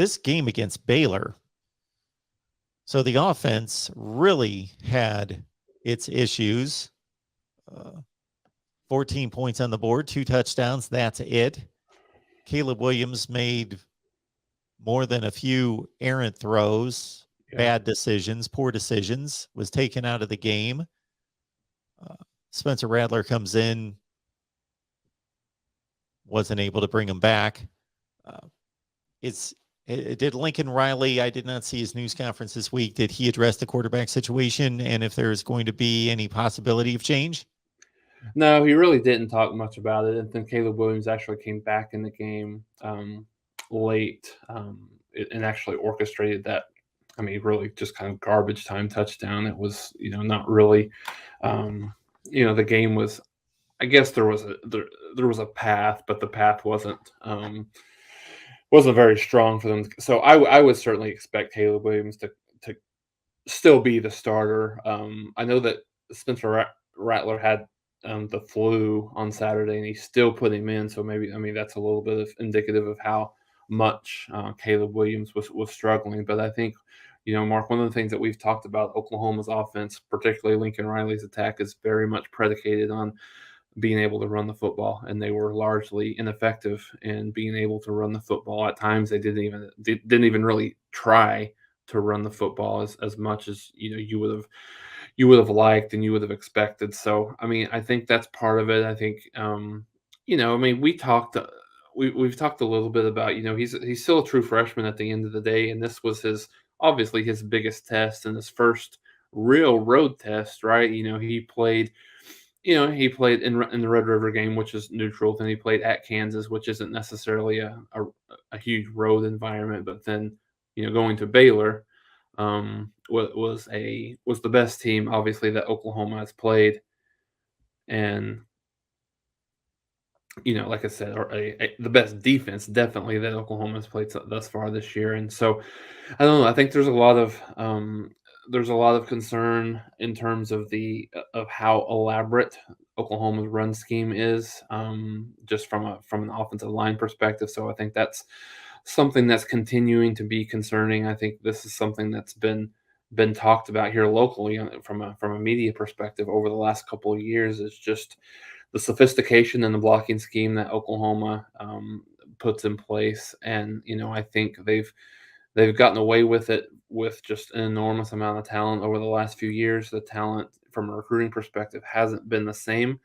this game against Baylor, so the offense really had its issues. 14 points on the board, 2 touchdowns. That's it. Caleb Williams made more than a few errant throws, bad decisions, poor decisions, was taken out of the game. Spencer Rattler comes in, wasn't able to bring him back. Did Lincoln Riley, I did not see his news conference this week, did he address the quarterback situation and if there's going to be any possibility of change? No, he really didn't talk much about it. And then Caleb Williams actually came back in the game late and actually orchestrated that. I mean, really just kind of garbage time touchdown. It was, not really, the game was, I guess there was a path, but the path wasn't very strong for them. So I would certainly expect Caleb Williams to still be the starter. I know that Spencer Rattler had the flu on Saturday, and he still put him in. So maybe, that's a little bit of indicative of how much Caleb Williams was struggling. But I think, Mark, one of the things that we've talked about Oklahoma's offense, particularly Lincoln Riley's attack, is very much predicated on being able to run the football, and they were largely ineffective in being able to run the football. At times, they didn't even really try to run the football as much as you would have liked and you would have expected. So I think that's part of it. I think we've talked a little bit about he's still a true freshman at the end of the day, and this was obviously his biggest test and his first real road test, right? He played in the Red River game, which is neutral. Then he played at Kansas, which isn't necessarily a huge road environment. But then, going to Baylor was the best team, obviously, that Oklahoma has played, and like I said, or the best defense definitely that Oklahoma has played thus far this year. And so, I don't know. I think there's a lot of concern in terms of how elaborate Oklahoma's run scheme is, just from an offensive line perspective. So I think that's something that's continuing to be concerning. I think this is something that's been talked about here locally from a media perspective over the last couple of years. Is just the sophistication and the blocking scheme that Oklahoma puts in place, and I think they've gotten away with it with just an enormous amount of talent over the last few years. The talent from a recruiting perspective hasn't been the same,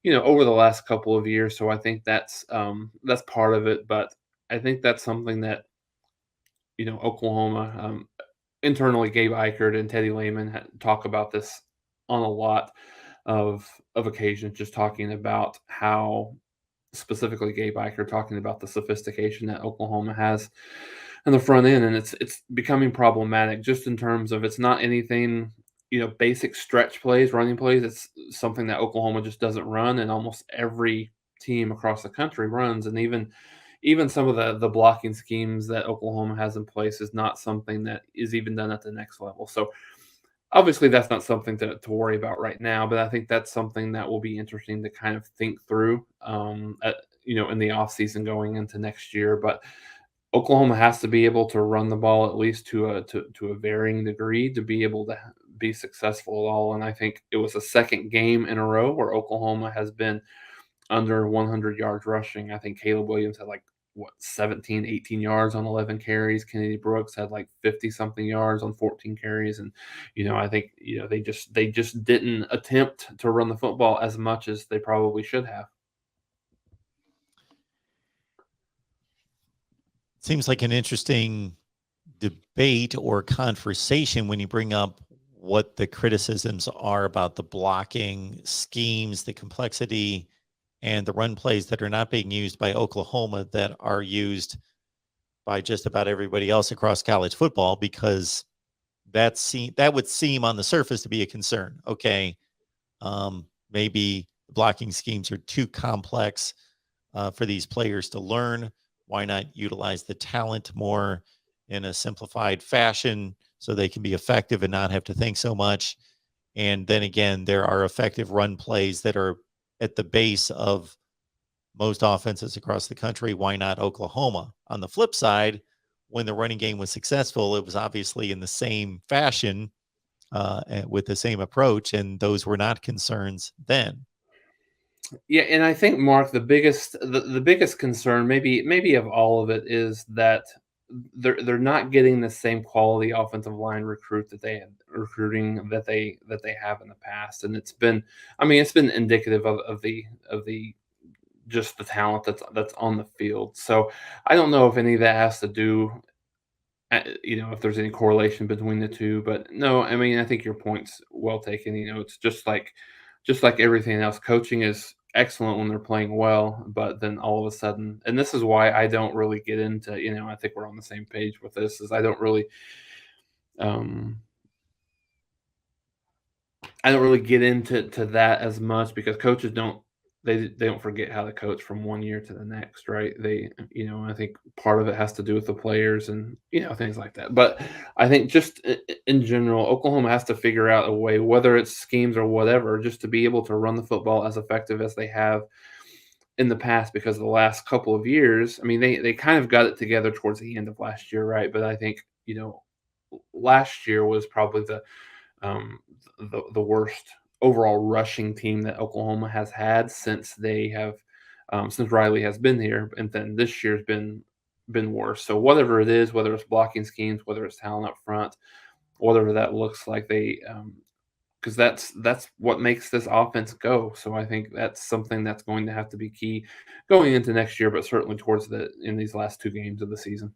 over the last couple of years. So I think that's part of it. But I think that's something that, Oklahoma internally, Gabe Eichert and Teddy Lehman talk about this on a lot of occasions, just talking about how specifically Gabe Eichert talking about the sophistication that Oklahoma has on the front end, and it's becoming problematic just in terms of it's not anything, basic stretch plays, running plays. It's something that Oklahoma just doesn't run, and almost every team across the country runs, and even some of the blocking schemes that Oklahoma has in place is not something that is even done at the next level. So obviously that's not something to worry about right now, but I think that's something that will be interesting to kind of think through, in the offseason going into next year. But Oklahoma has to be able to run the ball at least to a varying degree to be able to be successful at all. And I think it was the second game in a row where Oklahoma has been under 100 yards rushing. I think Caleb Williams had 17, 18 yards on 11 carries. Kennedy Brooks had 50 something yards on 14 carries. And, I think, they just didn't attempt to run the football as much as they probably should have. Seems like an interesting debate or conversation when you bring up what the criticisms are about the blocking schemes, the complexity, and the run plays that are not being used by Oklahoma that are used by just about everybody else across college football, because that would seem on the surface to be a concern. Okay, maybe the blocking schemes are too complex for these players to learn. Why not utilize the talent more in a simplified fashion so they can be effective and not have to think so much? And then again, there are effective run plays that are at the base of most offenses across the country. Why not Oklahoma? On the flip side, when the running game was successful, it was obviously in the same fashion and with the same approach, and those were not concerns then. Yeah, and I think Mark, the biggest concern, maybe of all of it, is that they're not getting the same quality offensive line recruiting that they have in the past, and it's been indicative of the just the talent that's on the field. So I don't know if any of that has to do, if there's any correlation between the two, but no, I mean, I think your point's well taken. It's just like everything else. Coaching is excellent when they're playing well, but then all of a sudden, and this is why I don't really get into, I think we're on the same page with this, is um, I don't really get into that as much because coaches they don't forget how to coach from one year to the next, right? I think part of it has to do with the players and things like that. But I think just in general, Oklahoma has to figure out a way, whether it's schemes or whatever, just to be able to run the football as effective as they have in the past. Because the last couple of years, I mean, they kind of got it together towards the end of last year, right? But I think last year was probably um, the worst overall rushing team that Oklahoma has had since they have since Riley has been here, and then this year's been worse. So whatever it is, whether it's blocking schemes, whether it's talent up front, whatever that looks like, they because that's what makes this offense go. So I think that's something that's going to have to be key going into next year, but certainly towards in these last two games of the season.